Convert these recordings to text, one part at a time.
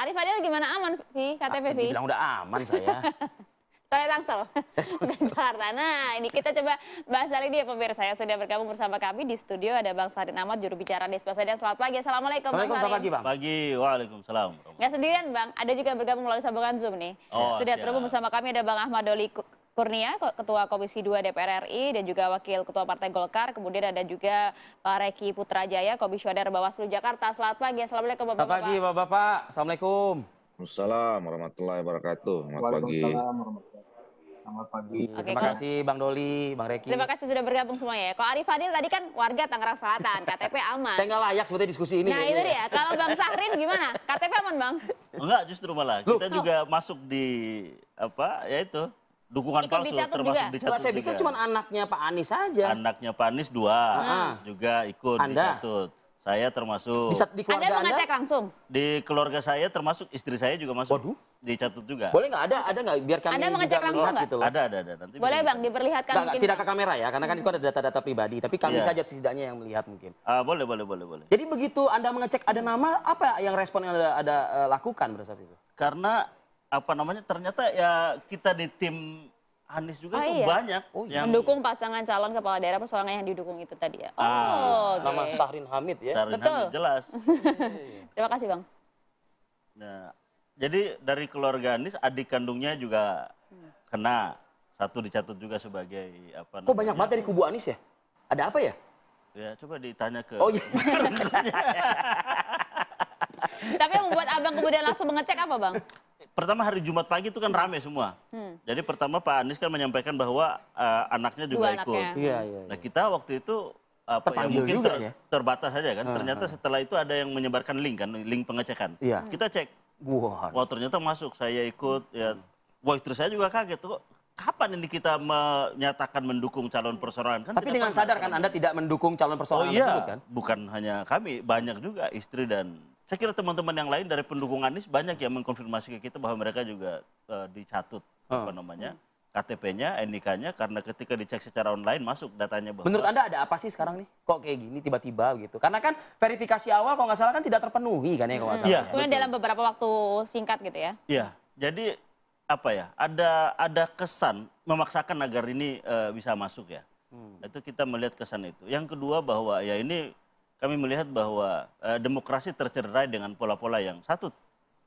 Arif Fadil gimana, aman, Vi? KTP, Vi? Bilang udah aman saya. Soalnya Tangsel, bukan Jakarta. Nah, ini kita coba bahas hal ini ya pemirsa. Saya sudah bergabung bersama kami di studio ada Bang Sahrin Ahmad, juru bicara Dispaveda. Selamat pagi, assalamualaikum Bang Sahrin. Selamat pagi, Bang. Pagi, waalaikumsalam. Nggak sendirian Bang, ada juga bergabung melalui sambungan Zoom nih. Sudah terhubung bersama kami ada Bang Ahmad Doli Kurnia, Ketua Komisi 2 DPR RI dan juga Wakil Ketua Partai Golkar. Kemudian ada juga Pak Reki Putrajaya, Komisioner Bawaslu Jakarta. Selamat pagi, assalamualaikum Bapak-Bapak. Selamat pagi Bapak-Bapak, assalamualaikum. Waalaikumsalam warahmatullahi wabarakatuh. Selamat pagi. Selamat pagi. Oke, Terima kasih Bang Doli, Bang Reki. Terima kasih sudah bergabung semuanya ya. Kalau Arif Fadil tadi kan warga Tangerang Selatan, KTP aman. Saya nggak layak sebetulnya diskusi ini. Nah itu dia, kalau Bang Sahrin gimana? KTP aman Bang? Enggak, justru malah kita juga masuk di apa? Ya itu dukungan Ikut palsu dicatut termasuk juga? dicatut Saya pikir cuma anaknya Pak Anies saja. Anaknya Pak Anies 2 juga ikut Anda? dicatut. Saya termasuk. Di keluarga Anda mengecek langsung? Di keluarga saya termasuk istri saya juga masuk. Waduh. Dicatut juga. Boleh nggak ada nggak biar kami Anda juga mengecek langsung melihat nggak? gitu loh. Ada. Nanti Boleh bisa Bang, diperlihatkan Nggak, mungkin. tidak ke kamera ya, karena kan itu ada data-data pribadi. Tapi kami Iya. saja setidaknya yang melihat mungkin. Boleh. Jadi begitu Anda mengecek ada nama, apa yang respon yang ada lakukan pada saat itu? Karena apa namanya? Ternyata ya kita di tim Anies juga tuh banyak yang mendukung pasangan calon kepala daerah persoalangan yang didukung itu tadi ya. Oke. Nama Sahrin Hamid ya. Sahrin Betul. Hamid, jelas. Terima kasih Bang. Nah, jadi dari keluarga Anies adik kandungnya juga kena, satu dicatut juga sebagai apa Kok banyak banget dari kubu Anies ya? Ada apa ya? Ya coba ditanya ke. Oh iya. Tapi yang membuat Abang kemudian langsung mengecek apa Bang? Pertama hari Jumat pagi itu kan rame semua. Jadi pertama Pak Anies kan menyampaikan bahwa anaknya juga Dua ikut. anaknya. Iya. Nah kita waktu itu apa ya, Terpanggil mungkin juga ya? terbatas saja kan. Ternyata setelah itu ada yang menyebarkan link kan, link pengecekan. Iya. Kita cek. Wah. Wah ternyata masuk, saya ikut. Ya, wah istri saya juga kaget kok. Kapan ini kita menyatakan mendukung calon perseorangan? Kan Tapi tidak dengan pernah sadar kan Anda tidak mendukung calon persoalan tersebut kan? bukan hanya kami, banyak juga istri dan saya kira teman-teman yang lain dari pendukung Anies banyak yang mengkonfirmasi ke kita bahwa mereka juga dicatut apa namanya KTP-nya, NIK-nya karena ketika dicek secara online masuk datanya bahwa. Menurut Anda ada apa sih sekarang nih? Kok kayak gini tiba-tiba gitu? Karena kan verifikasi awal kalau nggak salah kan tidak terpenuhi kan ya kalau nggak salah. Iya, Kemudian dalam beberapa waktu singkat gitu ya. Iya, jadi apa ya? Ada kesan memaksakan agar ini bisa masuk ya. Itu kita melihat kesan itu. Yang kedua bahwa ya ini kami melihat bahwa demokrasi tercederai dengan pola-pola yang satu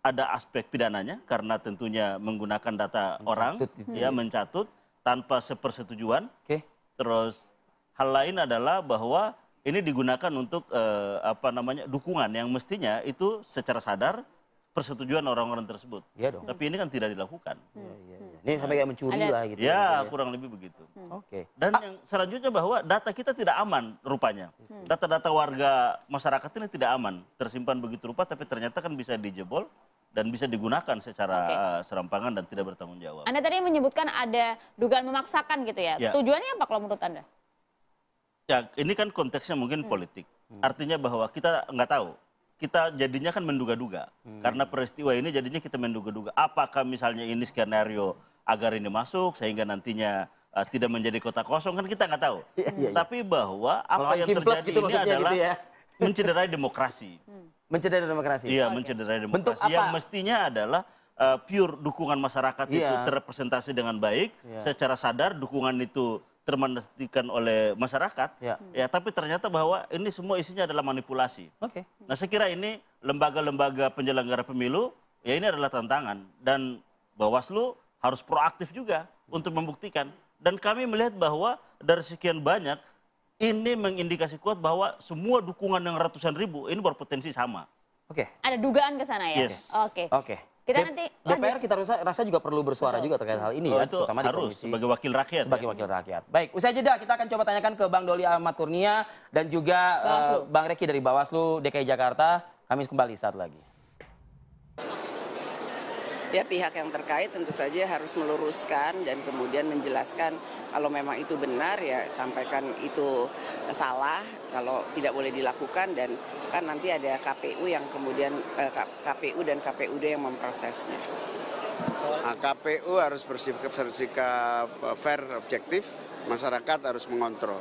ada aspek pidananya karena tentunya menggunakan data orang ya mencatut tanpa sepersetujuan. Oke. Terus hal lain adalah bahwa ini digunakan untuk apa namanya dukungan yang mestinya itu secara sadar persetujuan orang-orang tersebut. Iya dong. Tapi ini kan tidak dilakukan. Iya. Ini sampai kayak mencuri lah gitu. Ya, kurang lebih begitu. Oke. Dan yang selanjutnya bahwa data kita tidak aman rupanya. Data-data warga masyarakat ini tidak aman. Tersimpan begitu rupa tapi ternyata kan bisa dijebol dan bisa digunakan secara serampangan dan tidak bertanggung jawab. Anda tadi menyebutkan ada dugaan memaksakan gitu ya. Ya. Tujuannya apa kalau menurut Anda? Ya, ini kan konteksnya mungkin politik. Artinya bahwa kita nggak tahu. Kita jadinya kan menduga-duga. Karena peristiwa ini jadinya kita menduga-duga. Apakah misalnya ini skenario agar ini masuk sehingga nantinya tidak menjadi kota kosong kan kita nggak tahu. Tapi bahwa apa yang terjadi gitu ini adalah gitu ya. mencederai demokrasi. Mencederai demokrasi. Iya, mencederai Bentuk demokrasi. apa? Yang mestinya adalah pure dukungan masyarakat itu terrepresentasi dengan baik, secara sadar dukungan itu termanifestasikan oleh masyarakat. Ya, tapi ternyata bahwa ini semua isinya adalah manipulasi. Oke. Nah, saya kira ini lembaga-lembaga penyelenggara pemilu ya ini adalah tantangan dan Bawaslu harus proaktif juga untuk membuktikan. Dan kami melihat bahwa dari sekian banyak ini mengindikasi kuat bahwa semua dukungan yang ratusan ribu ini berpotensi sama. Oke. Ada dugaan ke sana ya? Yes. Oke. Oke. Kita nanti DPR kita rasa juga perlu bersuara juga terkait hal ini ya, Itu terutama di harus komisi sebagai wakil rakyat. sebagai wakil rakyat. Baik, usai jeda kita akan coba tanyakan ke Bang Doli Ahmad Kurnia dan juga Bang Reki dari Bawaslu DKI Jakarta. Kami kembali saat lagi. Ya, pihak yang terkait tentu saja harus meluruskan dan kemudian menjelaskan kalau memang itu benar ya sampaikan itu salah, kalau tidak boleh dilakukan dan kan nanti ada KPU yang kemudian KPU dan KPUD yang memprosesnya. Nah, KPU harus bersikap fair, objektif, masyarakat harus mengontrol.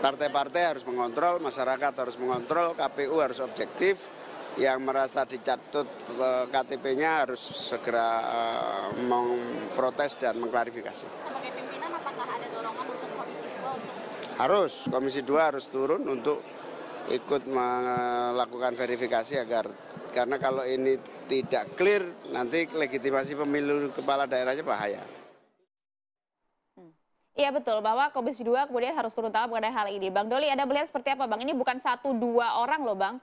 Partai-partai harus mengontrol, masyarakat harus mengontrol, KPU harus objektif, yang merasa dicatut KTP-nya harus segera memprotes dan mengklarifikasi. Sebagai pimpinan, apakah ada dorongan untuk Komisi 2 untuk Komisi 2 harus turun untuk ikut melakukan verifikasi karena kalau ini tidak clear nanti legitimasi pemilu kepala daerahnya bahaya. Iya betul, bahwa Komisi 2 kemudian harus turun tangan mengenai hal ini. Bang Doli, Anda melihat seperti apa Bang? Ini bukan 1-2 orang loh Bang.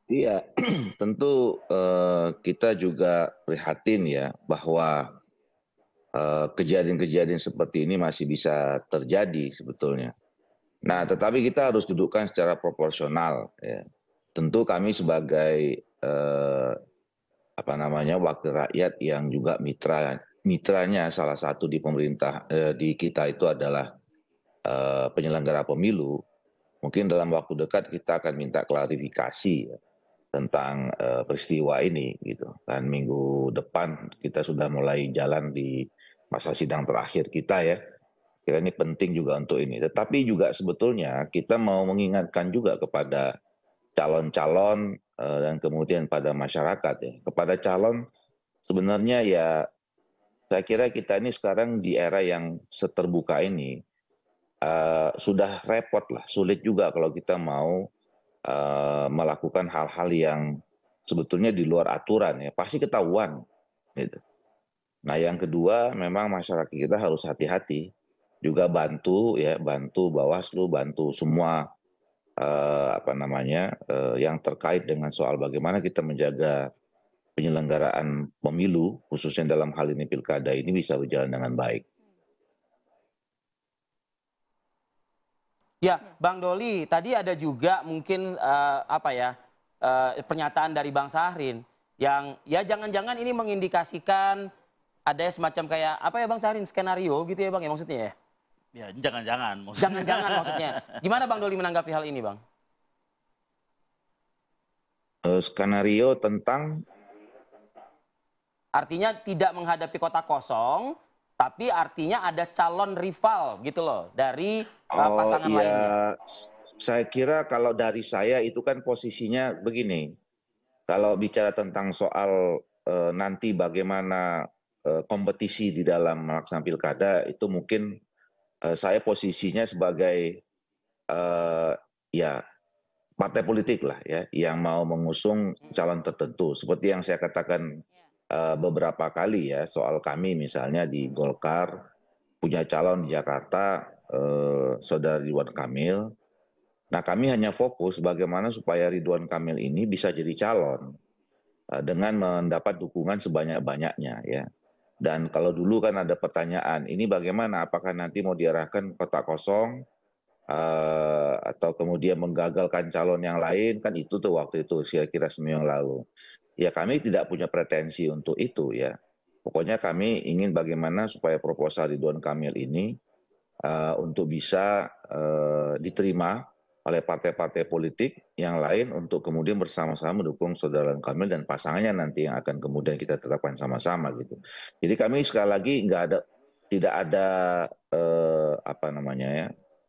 Iya, tentu kita juga prihatin ya bahwa kejadian-kejadian seperti ini masih bisa terjadi sebetulnya. Nah, tetapi kita harus dudukkan secara proporsional ya. Tentu kami sebagai wakil rakyat yang juga mitranya salah satu di pemerintah di kita itu adalah penyelenggara pemilu. Mungkin dalam waktu dekat kita akan minta klarifikasi ya, tentang peristiwa ini gitu. Dan minggu depan kita sudah mulai jalan di masa sidang terakhir kita ya. Kira ini penting juga untuk ini. Tetapi juga sebetulnya kita mau mengingatkan juga kepada calon-calon dan kemudian pada masyarakat ya. Kepada calon sebenarnya ya saya kira kita ini sekarang di era yang seterbuka ini sudah repot lah, sulit juga kalau kita mau melakukan hal-hal yang sebetulnya di luar aturan ya, pasti ketahuan gitu. Nah yang kedua memang masyarakat kita harus hati-hati juga bantu Bawaslu, bantu semua yang terkait dengan soal bagaimana kita menjaga penyelenggaraan pemilu khususnya dalam hal ini pilkada ini bisa berjalan dengan baik. Ya, Bang Doli, tadi ada juga mungkin pernyataan dari Bang Syahrin yang ya jangan-jangan ini mengindikasikan ada semacam kayak apa ya Bang Syahrin, skenario gitu ya Bang ya maksudnya ya? Ya, jangan-jangan maksudnya. Jangan-jangan maksudnya. Gimana Bang Doli menanggapi hal ini Bang? Skenario tentang? Artinya tidak menghadapi kota kosong, tapi artinya ada calon rival gitu loh dari pasangan lainnya. Saya kira kalau dari saya itu kan posisinya begini. Kalau bicara tentang soal nanti bagaimana kompetisi di dalam melaksanakan pilkada itu mungkin saya posisinya sebagai partai politik lah ya yang mau mengusung calon tertentu. Seperti yang saya katakan beberapa kali ya soal kami misalnya di Golkar punya calon di Jakarta Saudara Ridwan Kamil. Nah kami hanya fokus bagaimana supaya Ridwan Kamil ini bisa jadi calon dengan mendapat dukungan sebanyak-banyaknya ya. Dan kalau dulu kan ada pertanyaan ini bagaimana apakah nanti mau diarahkan kota kosong atau kemudian menggagalkan calon yang lain kan itu tuh waktu itu kira-kira seminggu yang lalu. Ya kami tidak punya pretensi untuk itu ya. Pokoknya kami ingin bagaimana supaya proposal Ridwan Kamil ini untuk bisa diterima oleh partai-partai politik yang lain untuk kemudian bersama-sama mendukung Saudara Ridwan Kamil dan pasangannya nanti yang akan kemudian kita tetapkan sama-sama gitu. Jadi kami sekali lagi tidak ada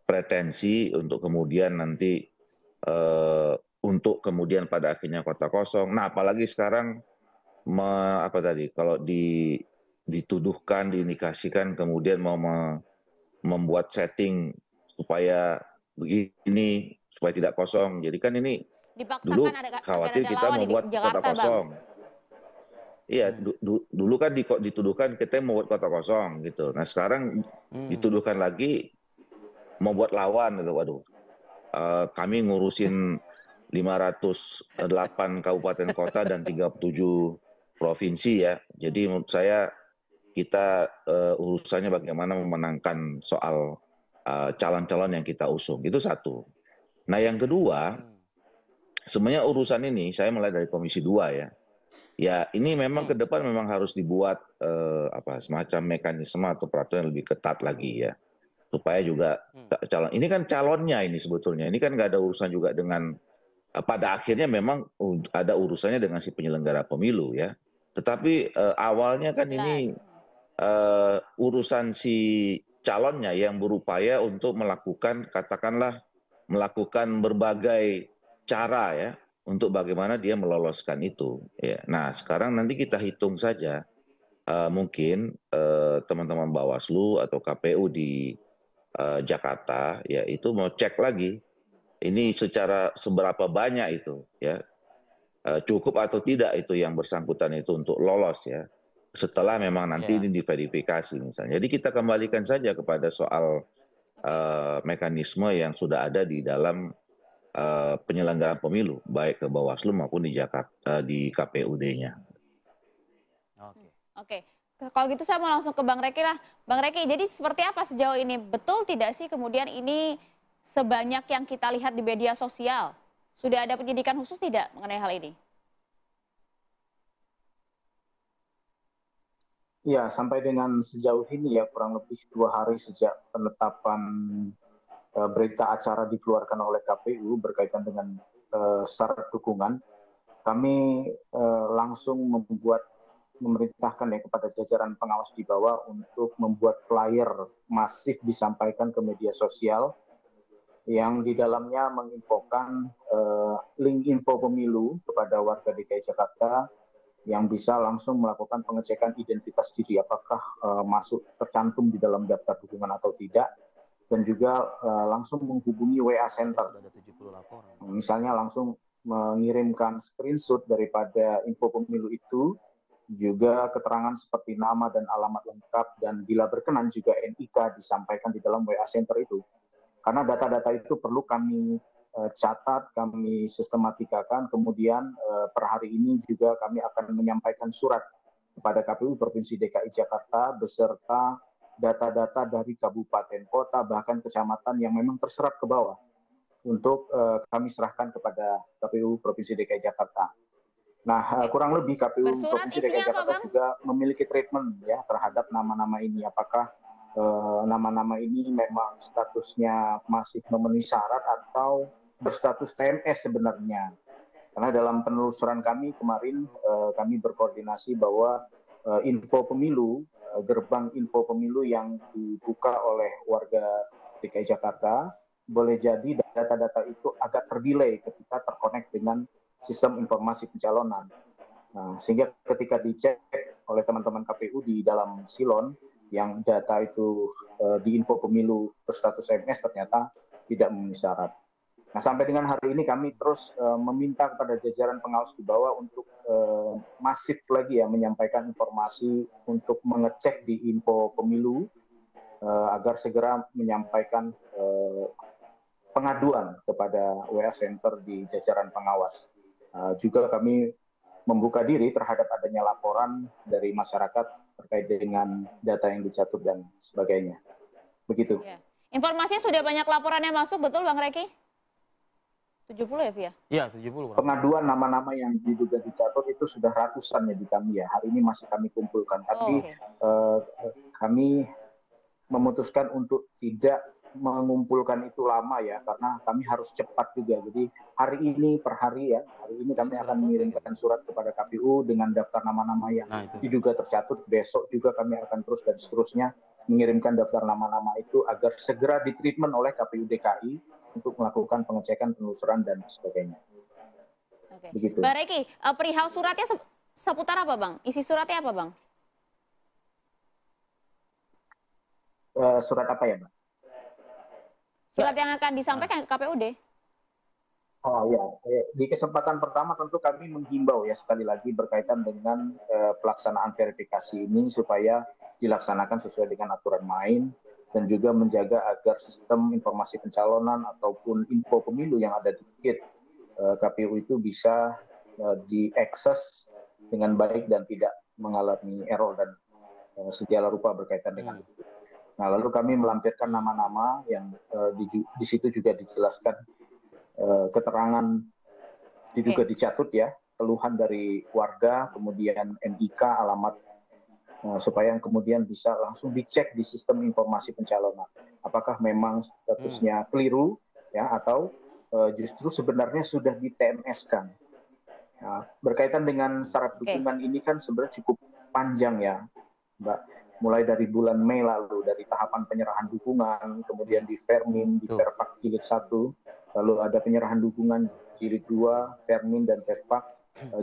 pretensi untuk kemudian nanti untuk kemudian pada akhirnya kota kosong. Nah, apalagi sekarang kalau dituduhkan, diindikasikan kemudian mau membuat setting supaya begini, supaya tidak kosong. Jadi kan ini dipaksakan dulu ada khawatir kita lawan membuat di Jakarta, kota kosong. Iya, dulu kan dituduhkan kita membuat kota kosong gitu. Nah, sekarang dituduhkan lagi membuat lawan gitu. Waduh. Kami ngurusin 508 kabupaten kota dan 37 provinsi ya. Jadi menurut saya kita urusannya bagaimana memenangkan soal calon-calon yang kita usung. Itu satu. Nah yang kedua, sebenarnya urusan ini saya mulai dari Komisi 2 ya. Ya ini memang ke depan memang harus dibuat semacam mekanisme atau peraturan yang lebih ketat lagi ya. Supaya juga calon ini kan calonnya ini sebetulnya ini kan nggak ada urusan juga dengan pada akhirnya memang ada urusannya dengan si penyelenggara pemilu ya tetapi awalnya kan ini urusan si calonnya yang berupaya untuk melakukan katakanlah melakukan berbagai cara ya untuk bagaimana dia meloloskan itu. Ya. Nah sekarang nanti kita hitung saja mungkin teman-teman Bawaslu atau KPU di Jakarta ya itu mau cek lagi ini seberapa banyak itu ya cukup atau tidak itu yang bersangkutan itu untuk lolos ya setelah memang nanti ini diverifikasi misalnya. Jadi kita kembalikan saja kepada soal mekanisme yang sudah ada di dalam penyelenggaraan pemilu baik ke Bawaslu maupun di Jakarta di KPUD-nya. Oke. Kalau gitu saya mau langsung ke Bang Reki lah. Bang Reki, jadi seperti apa sejauh ini? Betul tidak sih kemudian ini sebanyak yang kita lihat di media sosial? Sudah ada penyidikan khusus tidak mengenai hal ini? Ya, sampai dengan sejauh ini ya kurang lebih 2 hari sejak penetapan berita acara dikeluarkan oleh KPU berkaitan dengan syarat dukungan, kami langsung memerintahkan ya kepada jajaran pengawas di bawah untuk membuat flyer masif disampaikan ke media sosial yang di dalamnya menginfokan link info pemilu kepada warga DKI Jakarta yang bisa langsung melakukan pengecekan identitas diri apakah masuk tercantum di dalam daftar dukungan atau tidak, dan juga langsung menghubungi WA Center. Misalnya langsung mengirimkan screenshot daripada info pemilu itu, juga keterangan seperti nama dan alamat lengkap, dan bila berkenan juga NIK disampaikan di dalam WA Center itu. Karena data-data itu perlu kami catat, kami sistematikakan, kemudian per hari ini juga kami akan menyampaikan surat kepada KPU Provinsi DKI Jakarta beserta data-data dari kabupaten, kota, bahkan kecamatan yang memang terserap ke bawah untuk kami serahkan kepada KPU Provinsi DKI Jakarta. Nah, kurang lebih KPU Provinsi DKI Jakarta juga memiliki treatment ya terhadap nama-nama ini. Apakah nama-nama ini memang statusnya masih memenuhi syarat atau berstatus TMS sebenarnya? Karena dalam penelusuran kami kemarin kami berkoordinasi bahwa info pemilu, gerbang info pemilu yang dibuka oleh warga DKI Jakarta boleh jadi data-data itu agak terdelay ketika terkonek dengan sistem informasi pencalonan. Nah, sehingga ketika dicek oleh teman-teman KPU di dalam silon yang data itu di info pemilu berstatus MS ternyata tidak memenuhi syarat. Nah, sampai dengan hari ini kami terus meminta kepada jajaran pengawas di bawah untuk masif lagi ya menyampaikan informasi untuk mengecek di info pemilu agar segera menyampaikan pengaduan kepada WA Center di jajaran pengawas. Juga kami membuka diri terhadap adanya laporan dari masyarakat terkait dengan data yang dicatut dan sebagainya. Begitu. Ya. Informasinya sudah banyak laporan yang masuk, betul Bang Reki? 70 ya, Via? Iya, 70. Pengaduan nama-nama yang diduga dicatut itu sudah ratusan ya di kami ya. Hari ini masih kami kumpulkan. Tapi kami memutuskan untuk tidak mengumpulkan itu lama ya, karena kami harus cepat juga. Jadi hari ini per hari ya, hari ini kami akan mengirimkan surat kepada KPU dengan daftar nama-nama yang diduga tercatut. Besok juga kami akan terus dan seterusnya mengirimkan daftar nama-nama itu agar segera ditreatment oleh KPU DKI untuk melakukan pengecekan, penelusuran dan sebagainya. Oke. Begitu. Bang Reki, perihal suratnya seputar apa Bang? Isi suratnya apa Bang? Surat apa ya Bang? Surat yang akan disampaikan ke KPUD? Oh ya, di kesempatan pertama tentu kami menghimbau ya sekali lagi berkaitan dengan pelaksanaan verifikasi ini supaya dilaksanakan sesuai dengan aturan main dan juga menjaga agar sistem informasi pencalonan ataupun info pemilu yang ada di KIT KPU itu bisa diakses dengan baik dan tidak mengalami error dan segala rupa berkaitan dengan itu. Nah, lalu kami melampirkan nama-nama yang di situ juga dijelaskan keterangan diduga dicatut ya, keluhan dari warga, kemudian NIK, alamat, supaya kemudian bisa langsung dicek di sistem informasi pencalonan. Apakah memang statusnya keliru ya atau justru sebenarnya sudah di TMS-kan. Nah, berkaitan dengan syarat dukungan ini kan sebenarnya cukup panjang ya, Mbak. mulai dari bulan Mei lalu, dari tahapan penyerahan dukungan, kemudian di Fermin, di Verpak Jilid 1, lalu ada penyerahan dukungan Jilid 2, Fermin dan Verpak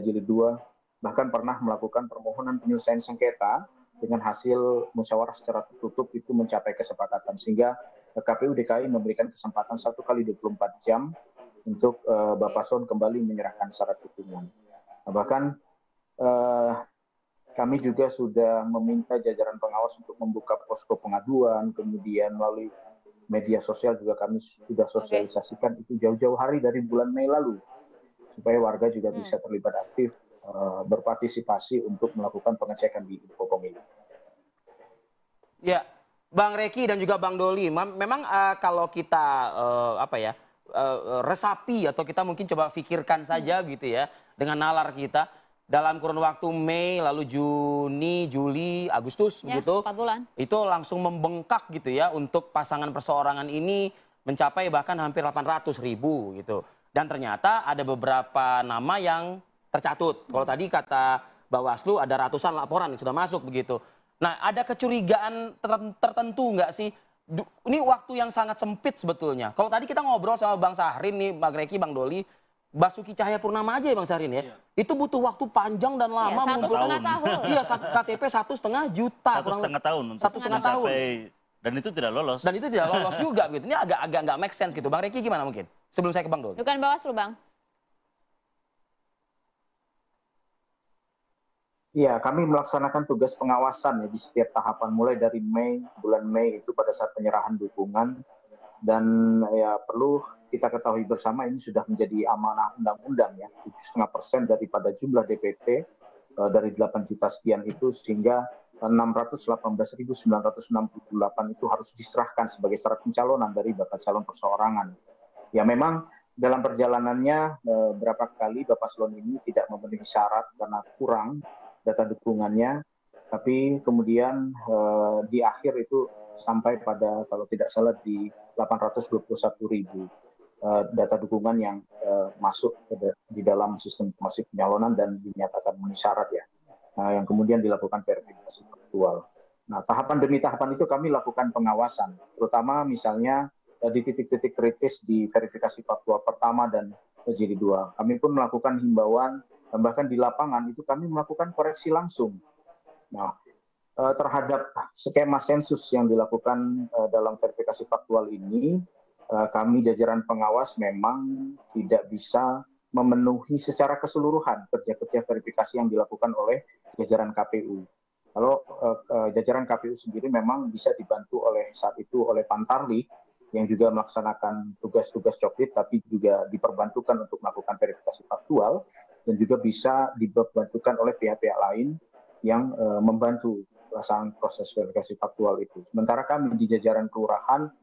Jilid 2, bahkan pernah melakukan permohonan penyelesaian sengketa dengan hasil musyawarah secara tertutup itu mencapai kesepakatan, sehingga KPU DKI memberikan kesempatan 1 kali 24 jam untuk Bapak Paslon kembali menyerahkan syarat dukungan. Nah, bahkan kami juga sudah meminta jajaran pengawas untuk membuka posko pengaduan, kemudian melalui media sosial juga kami sudah sosialisasikan itu jauh-jauh hari dari bulan Mei lalu, supaya warga juga bisa terlibat aktif berpartisipasi untuk melakukan pengecekan di info pemilu. Ya, Bang Reki dan juga Bang Doli, memang kalau kita resapi atau kita mungkin coba pikirkan saja gitu ya dengan nalar kita dalam kurun waktu Mei, lalu Juni, Juli, Agustus ya, begitu, 4 bulan. itu langsung membengkak gitu ya untuk pasangan perseorangan ini mencapai bahkan hampir 800.000 gitu. Dan ternyata ada beberapa nama yang tercatut. Kalau tadi kata Bawaslu ada ratusan laporan yang sudah masuk begitu. Nah, ada kecurigaan tertentu nggak sih? Ini waktu yang sangat sempit sebetulnya. Kalau tadi kita ngobrol sama Bang Syahrin nih, Bang Reki, Bang Doli, Basuki Cahayapurnama aja ya Bang Syahrin ya. Itu butuh waktu panjang dan lama. Ya, 1,5 tahun. Iya, KTP 1,5 juta. 1,5 tahun untuk 1,5 tahun. Dan itu tidak lolos. Dan itu tidak lolos juga begitu. Ini agak nggak make sense gitu. Bang Reki gimana mungkin? Sebelum saya ke Bang Doli. Bukan Bawaslu, Bang. Iya, kami melaksanakan tugas pengawasan ya di setiap tahapan, mulai dari bulan Mei itu pada saat penyerahan dukungan, dan ya perlu kita ketahui bersama ini sudah menjadi amanah undang-undang ya, 7,5% daripada jumlah DPT dari 8 juta sekian itu, sehingga 618.968 itu harus diserahkan sebagai syarat pencalonan dari bakal calon perseorangan. Ya memang dalam perjalanannya berapa kali Bapak Paslon ini tidak memenuhi syarat karena kurang data dukungannya, tapi kemudian di akhir itu sampai pada kalau tidak salah di 821.000 data dukungan yang masuk di dalam sistem informasi pencalonan dan dinyatakan memenuhi syarat ya, yang kemudian dilakukan verifikasi faktual. Nah, tahapan demi tahapan itu kami lakukan pengawasan, terutama misalnya di titik-titik kritis di verifikasi faktual pertama dan jilid 2. Kami pun melakukan himbauan, dan bahkan di lapangan itu kami melakukan koreksi langsung. Nah, terhadap skema sensus yang dilakukan dalam verifikasi faktual ini, kami jajaran pengawas memang tidak bisa memenuhi secara keseluruhan kerja-kerja verifikasi yang dilakukan oleh jajaran KPU. Kalau jajaran KPU sendiri memang bisa dibantu oleh saat itu oleh Pantarlih yang juga melaksanakan tugas-tugas joklit, tapi juga diperbantukan untuk melakukan verifikasi faktual, dan juga bisa dibantukan oleh pihak-pihak lain yang membantu pelaksanaan proses verifikasi faktual itu. Sementara kami di jajaran kelurahan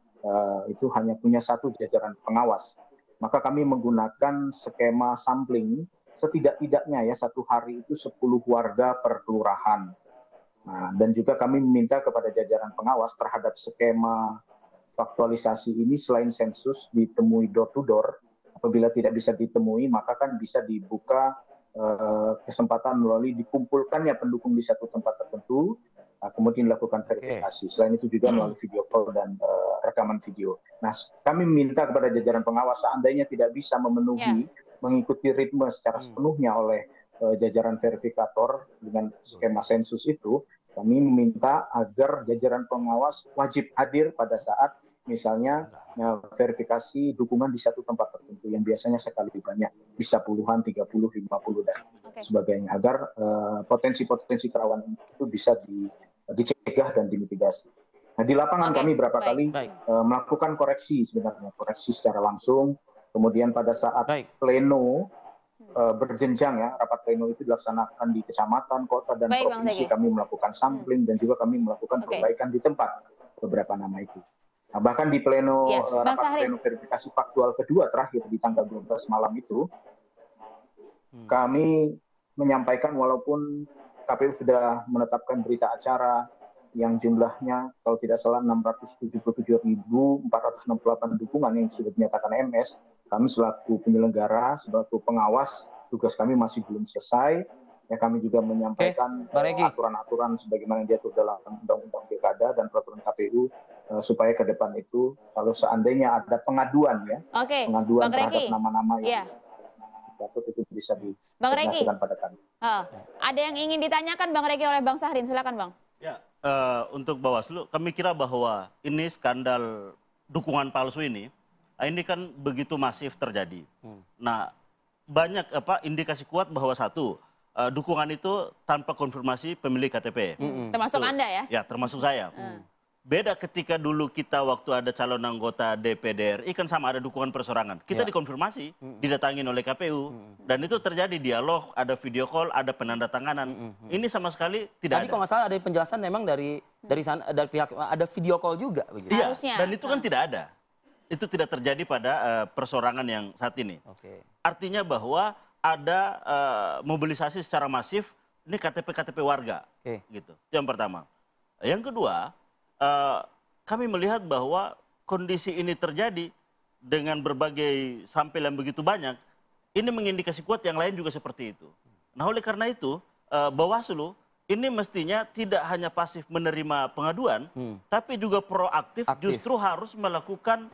itu hanya punya satu jajaran pengawas. Maka kami menggunakan skema sampling setidak-tidaknya ya 1 hari itu 10 warga per kelurahan. Nah, dan juga kami meminta kepada jajaran pengawas terhadap skema faktualisasi ini selain sensus ditemui door to door. Apabila tidak bisa ditemui, maka kan bisa dibuka kesempatan melalui dikumpulkannya pendukung di satu tempat tertentu, kemudian dilakukan verifikasi. Selain itu juga melalui video call dan rekaman video. Nah, kami meminta kepada jajaran pengawas seandainya tidak bisa memenuhi, mengikuti ritme secara sepenuhnya oleh jajaran verifikator dengan skema sensus itu, kami meminta agar jajaran pengawas wajib hadir pada saat misalnya verifikasi dukungan di satu tempat tertentu yang biasanya sekali banyak, bisa puluhan, 30, 50 dan sebagainya, agar potensi-potensi kerawanan itu bisa dicegah dan dimitigasi. Nah, di lapangan kami berapa kali melakukan koreksi sebenarnya, koreksi secara langsung, kemudian pada saat pleno berjenjang ya, rapat pleno itu dilaksanakan di kecamatan, kota, dan provinsi, kami melakukan sampling dan juga kami melakukan perbaikan di tempat beberapa nama itu. Nah, bahkan di pleno rapat pleno verifikasi faktual kedua terakhir di tanggal 12 malam itu, kami menyampaikan walaupun KPU sudah menetapkan berita acara yang jumlahnya kalau tidak salah 677.468 dukungan yang sudah dinyatakan MS, kami selaku penyelenggara, selaku pengawas, tugas kami masih belum selesai, Ya, kami juga menyampaikan Bang Reki. aturan-aturan sebagaimana yang diatur dalam Undang-Undang Pilkada dan peraturan KPU supaya ke depan itu kalau seandainya ada pengaduan ya, Oke, pengaduan Bang terhadap Reki. nama-nama Iya. yang dicatat itu bisa Bang Reki. dikoordinasikan pada kami. Ada yang ingin ditanyakan Bang Reki oleh Bang Syahrin, silakan Bang. Ya, untuk Bawaslu, kami kira bahwa ini skandal dukungan palsu ini kan begitu masif terjadi. Nah, banyak indikasi kuat bahwa satu, dukungan itu tanpa konfirmasi pemilik KTP. Termasuk Anda ya? Ya, termasuk saya. Beda ketika dulu kita waktu ada calon anggota DPD RI kan sama ada dukungan persorangan. Kita dikonfirmasi, didatangin oleh KPU. Dan itu terjadi dialog, ada video call, ada penandatanganan. Ini sama sekali tidak Tadi kalau nggak salah ada penjelasan memang dari sana, dari pihak ada video call juga begitu. Iya, Harusnya. dan itu kan tidak ada. Itu tidak terjadi pada persorangan yang saat ini. Artinya bahwa ada mobilisasi secara masif, ini KTP-KTP warga. Gitu. Itu yang pertama. Yang kedua, kami melihat bahwa kondisi ini terjadi dengan berbagai sampel yang begitu banyak, ini mengindikasi kuat yang lain juga seperti itu. Nah, oleh karena itu, Bawaslu ini mestinya tidak hanya pasif menerima pengaduan, tapi juga proaktif, justru harus melakukan,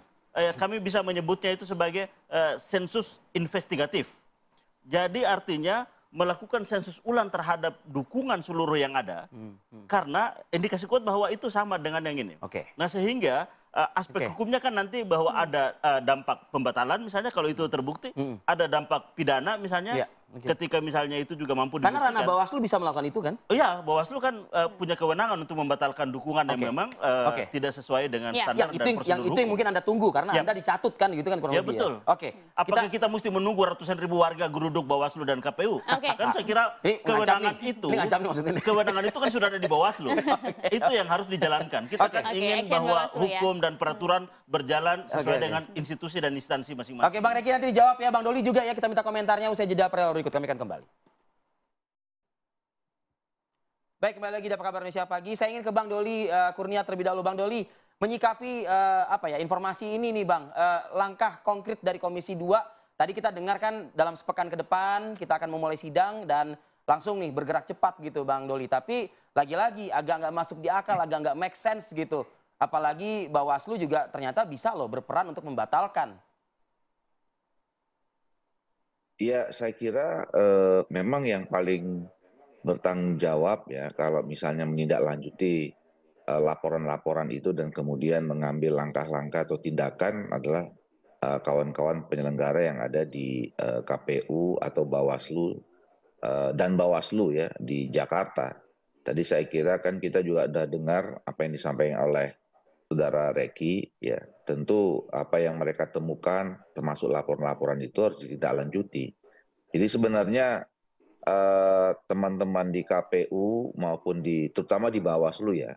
kami bisa menyebutnya itu sebagai sensus investigatif. Jadi artinya melakukan sensus ulang terhadap dukungan seluruh yang ada, karena indikasi kuat bahwa itu sama dengan yang ini. Nah, sehingga aspek hukumnya kan nanti bahwa ada dampak pembatalan misalnya kalau itu terbukti, ada dampak pidana misalnya, ketika misalnya itu juga mampu dibuktikan. Karena ranah Bawaslu bisa melakukan itu kan? Iya, Bawaslu kan punya kewenangan untuk membatalkan dukungan yang memang tidak sesuai dengan standar dan prosedur yang itu yang mungkin Anda tunggu karena Anda dicatut kan gitu kan kurang lebih. Betul. Apakah kita mesti menunggu ratusan ribu warga geruduk Bawaslu dan KPU? Kan saya kira kewenangan itu kan sudah ada di Bawaslu. Itu yang harus dijalankan. Kita kan ingin bahwa hukum dan peraturan berjalan sesuai dengan institusi dan instansi masing-masing. Oke, Bang Reki nanti dijawab ya, Bang Doli juga ya, kita minta komentarnya usai jeda berikut, kami akan kembali. Baik, kembali lagi di Apa Kabar Indonesia Pagi. Saya ingin ke Bang Doli Kurnia terlebih dahulu. Bang Doli, menyikapi informasi ini nih Bang, langkah konkret dari Komisi 2, tadi kita dengarkan dalam sepekan ke depan kita akan memulai sidang dan langsung nih bergerak cepat gitu Bang Doli. Tapi lagi-lagi agak nggak masuk di akal, agak nggak make sense gitu. Apalagi Bawaslu juga ternyata bisa loh berperan untuk membatalkan. Ya, saya kira memang yang paling bertanggung jawab ya kalau misalnya menindaklanjuti laporan-laporan itu dan kemudian mengambil langkah-langkah atau tindakan adalah kawan-kawan penyelenggara yang ada di KPU atau Bawaslu dan Bawaslu ya di Jakarta. Tadi saya kira kan kita juga sudah dengar apa yang disampaikan oleh Saudara Reki, ya tentu apa yang mereka temukan termasuk laporan-laporan itu harus ditindaklanjuti. Jadi sebenarnya teman-teman di KPU maupun terutama di Bawaslu ya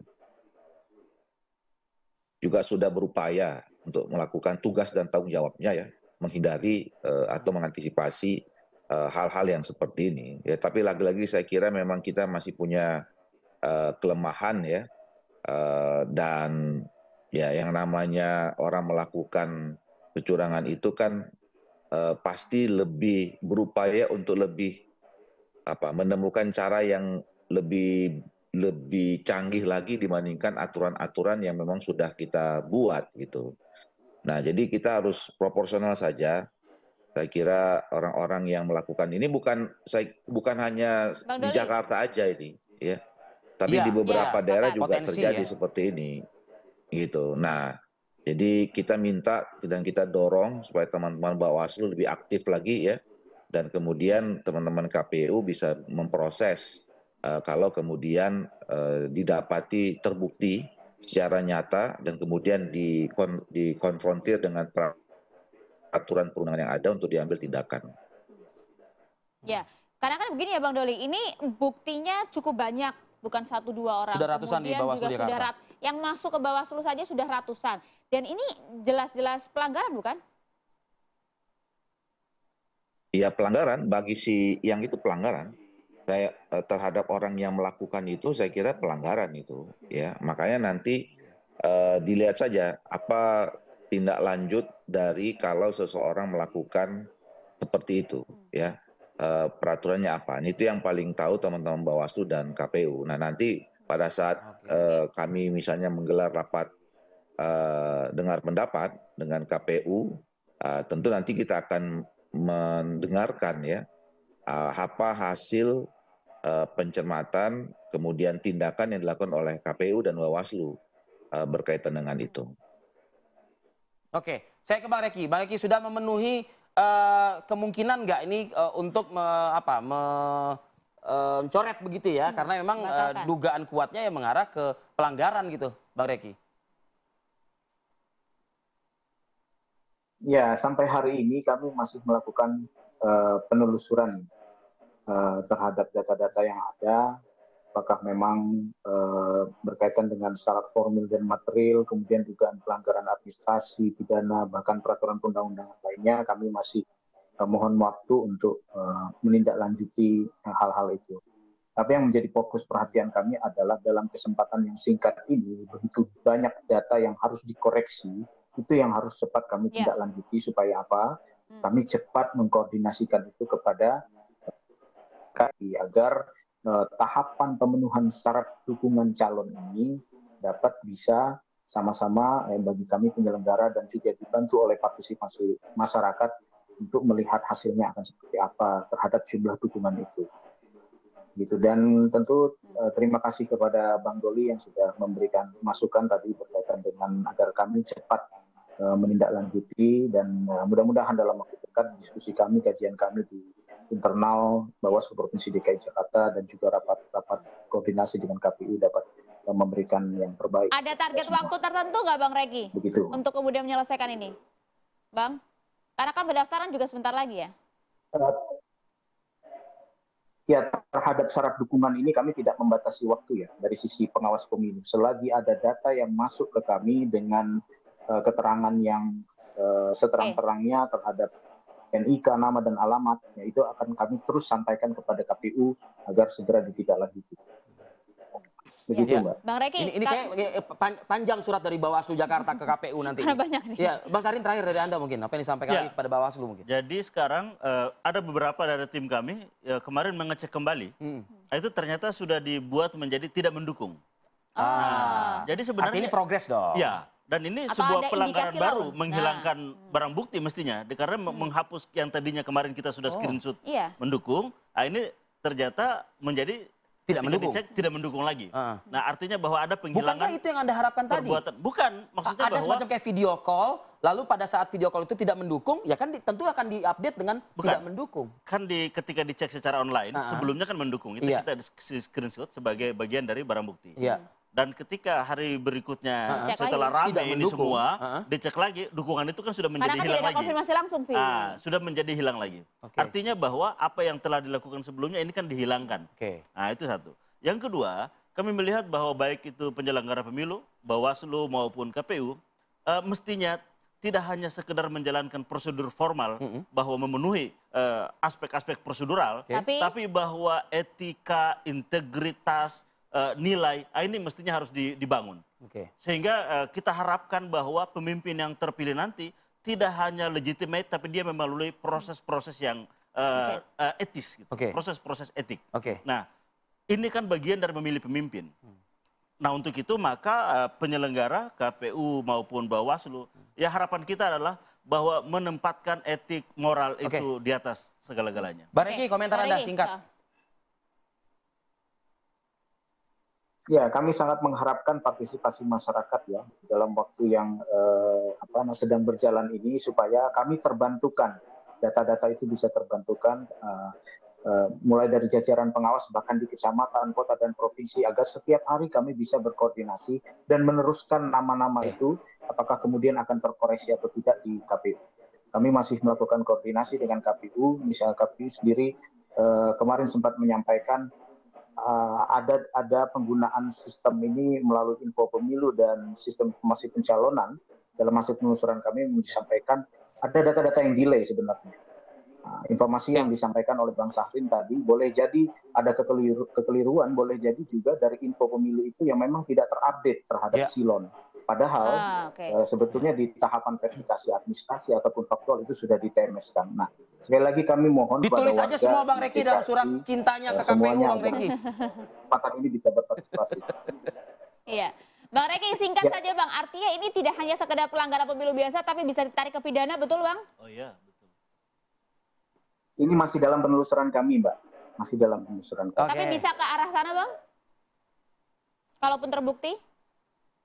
juga sudah berupaya untuk melakukan tugas dan tanggung jawabnya ya, menghindari atau mengantisipasi hal-hal yang seperti ini. Ya, tapi lagi-lagi saya kira memang kita masih punya kelemahan ya, dan ya yang namanya orang melakukan kecurangan itu kan pasti lebih berupaya untuk lebih menemukan cara yang lebih canggih lagi dibandingkan aturan-aturan yang memang sudah kita buat gitu. Nah, jadi kita harus proporsional saja. Saya kira orang-orang yang melakukan ini bukan hanya di Jakarta aja ini, ya, tapi di beberapa daerah juga terjadi seperti ini, gitu. Nah, jadi kita minta dan kita dorong supaya teman-teman Bawaslu lebih aktif lagi ya, dan kemudian teman-teman KPU bisa memproses kalau kemudian didapati terbukti secara nyata dan kemudian dikonfrontir dengan peraturan perundangan yang ada untuk diambil tindakan. Ya, karena kan begini ya Bang Doli, ini buktinya cukup banyak, bukan 1-2 orang. Sudah ratusan di Bawaslu Jakarta. Yang masuk ke Bawaslu saja sudah ratusan. Dan ini jelas-jelas pelanggaran bukan? Iya pelanggaran, bagi yang itu pelanggaran. Terhadap orang yang melakukan itu saya kira pelanggaran itu ya, makanya nanti dilihat saja apa tindak lanjut dari kalau seseorang melakukan seperti itu ya. peraturannya apa. Itu yang paling tahu teman-teman Bawaslu dan KPU. Nah, nanti pada saat kami misalnya menggelar rapat dengar pendapat dengan KPU, tentu nanti kita akan mendengarkan ya apa hasil pencermatan, kemudian tindakan yang dilakukan oleh KPU dan Bawaslu berkaitan dengan itu. Oke, saya ke Bang Reki. Bang Reki sudah memenuhi kemungkinan nggak ini untuk mencoret begitu ya? Karena memang dugaan kuatnya yang mengarah ke pelanggaran gitu, Bang Reki. Ya, sampai hari ini kami masih melakukan penelusuran terhadap data-data yang ada, apakah memang berkaitan dengan syarat formil dan material, kemudian dugaan pelanggaran administrasi, pidana, bahkan peraturan perundang-undangan lainnya, kami masih mohon waktu untuk menindaklanjuti hal-hal itu. Tapi yang menjadi fokus perhatian kami adalah dalam kesempatan yang singkat ini, begitu banyak data yang harus dikoreksi, itu yang harus cepat kami tindaklanjuti supaya apa? Kami cepat mengkoordinasikan itu kepada KPI agar tahapan pemenuhan syarat dukungan calon ini dapat bisa sama-sama bagi kami penyelenggara dan juga dibantu oleh partisipasi masyarakat untuk melihat hasilnya akan seperti apa terhadap jumlah dukungan itu. Gitu. Dan tentu terima kasih kepada Bang Doli yang sudah memberikan masukan tadi berkaitan dengan agar kami cepat menindaklanjuti dan mudah-mudahan dalam waktu dekat diskusi kami, kajian kami di internal Bawaslu Provinsi DKI Jakarta dan juga rapat-rapat koordinasi dengan KPU dapat memberikan yang terbaik. Ada target waktu tertentu nggak Bang Reki? Begitu. Untuk kemudian menyelesaikan ini? Bang? Karena kan pendaftaran juga sebentar lagi ya? Ya, terhadap syarat dukungan ini kami tidak membatasi waktu ya dari sisi pengawas pemilu. Selagi ada data yang masuk ke kami dengan keterangan yang seterang-terangnya terhadap NIK, nama dan alamat, ya itu akan kami terus sampaikan kepada KPU agar segera ditindaklanjuti. Begitu, Mbak. Bang Reki, ini kayak panjang surat dari Bawaslu Jakarta ke KPU nanti. Banyak nih. Ya, Bang Sarin terakhir dari Anda mungkin, apa yang disampaikan pada Bawaslu mungkin. Jadi sekarang ada beberapa dari tim kami kemarin mengecek kembali, itu ternyata sudah dibuat menjadi tidak mendukung. Nah, jadi sebenarnya artinya ini progres dong. Ya. Dan ini atau sebuah ada pelanggaran indikasi baru, lain? menghilangkan barang bukti mestinya, karena menghapus yang tadinya kemarin kita sudah screenshot mendukung, ini ternyata menjadi tidak mendukung. Dicek, tidak mendukung lagi. Nah, artinya bahwa ada penghilangan. Bukankah itu yang Anda harapkan tadi? Bukan, maksudnya ada bahwa semacam kayak video call, lalu pada saat video call itu tidak mendukung, ya kan tentu akan diupdate dengan tidak mendukung. Kan ketika dicek secara online, sebelumnya kan mendukung. Itu kita screenshot sebagai bagian dari barang bukti. Dan ketika hari berikutnya setelah rame ini semua, dicek lagi, dukungan itu kan sudah menjadi hilang lagi. Konfirmasi langsung, sudah menjadi hilang lagi. Artinya bahwa apa yang telah dilakukan sebelumnya ini kan dihilangkan. Nah, itu satu. Yang kedua, kami melihat bahwa baik itu penyelenggara pemilu, Bawaslu maupun KPU, mestinya tidak hanya sekedar menjalankan prosedur formal bahwa memenuhi aspek-aspek prosedural, tapi bahwa etika, integritas, nilai ini mestinya harus dibangun. Sehingga kita harapkan bahwa pemimpin yang terpilih nanti tidak hanya legitimate, tapi dia melalui proses-proses yang etis, gitu. Proses-proses etik. Nah, ini kan bagian dari memilih pemimpin. Nah, untuk itu maka penyelenggara KPU maupun Bawaslu, ya harapan kita adalah bahwa menempatkan etik moral itu di atas segala-galanya. Bang Reki, komentar Anda singkat. Ya, kami sangat mengharapkan partisipasi masyarakat ya dalam waktu yang sedang berjalan ini supaya kami terbantukan, data-data itu bisa terbantukan mulai dari jajaran pengawas bahkan di kecamatan, kota dan provinsi agar setiap hari kami bisa berkoordinasi dan meneruskan nama-nama itu apakah kemudian akan terkoreksi atau tidak di KPU. Kami masih melakukan koordinasi dengan KPU, misalnya KPU sendiri kemarin sempat menyampaikan ada penggunaan sistem ini melalui info pemilu dan sistem informasi pencalonan. Dalam hasil penelusuran kami disampaikan ada data-data yang delay sebenarnya. Informasi yang disampaikan oleh Bang Sahrin tadi boleh jadi ada kekeliruan, boleh jadi juga dari info pemilu itu yang memang tidak terupdate terhadap silon. Padahal oke. sebetulnya di tahapan verifikasi administrasi ataupun faktual itu sudah di TMS-kan. Nah, sekali lagi kami mohon kepada Ditulis aja warga semua Bang Reki dalam surat DKI, cintanya ke KPU semuanya Bang Reki. kesempatan ini bisa berpartisipasi. Iya. Bang Reki, singkat saja Bang, artinya ini tidak hanya sekedar pelanggaran pemilu biasa, tapi bisa ditarik ke pidana, betul Bang? Oh iya, betul. Ini masih dalam penelusuran kami, Mbak. Masih dalam penelusuran kami. Tapi bisa ke arah sana Bang? Kalaupun terbukti?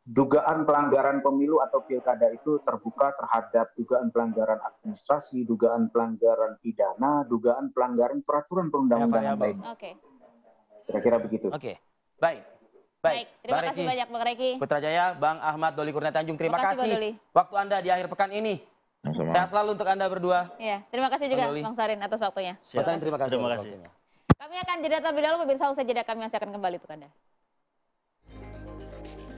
Dugaan pelanggaran pemilu atau pilkada itu terbuka terhadap dugaan pelanggaran administrasi, dugaan pelanggaran pidana, dugaan pelanggaran peraturan perundang-undangan lain. Oke. Kira-kira begitu. Oke, baik. Baik, terima Bang kasih Reki banyak Bang Reki. Putrajaya, Bang Ahmad Doli Kurnia Tanjung, terima Terima kasih, Bang kasih Doli. waktu Anda di akhir pekan ini. Sama-sama. Sehat selalu untuk Anda berdua. Iya, terima kasih juga Bang Doli. Bang Sarin atas waktunya. Mas Sarin, terima kasih. Terima atas kasih. waktunya. Kami akan jeda terlebih dahulu, pemirsa usai jeda kami masih akan kembali untuk Anda.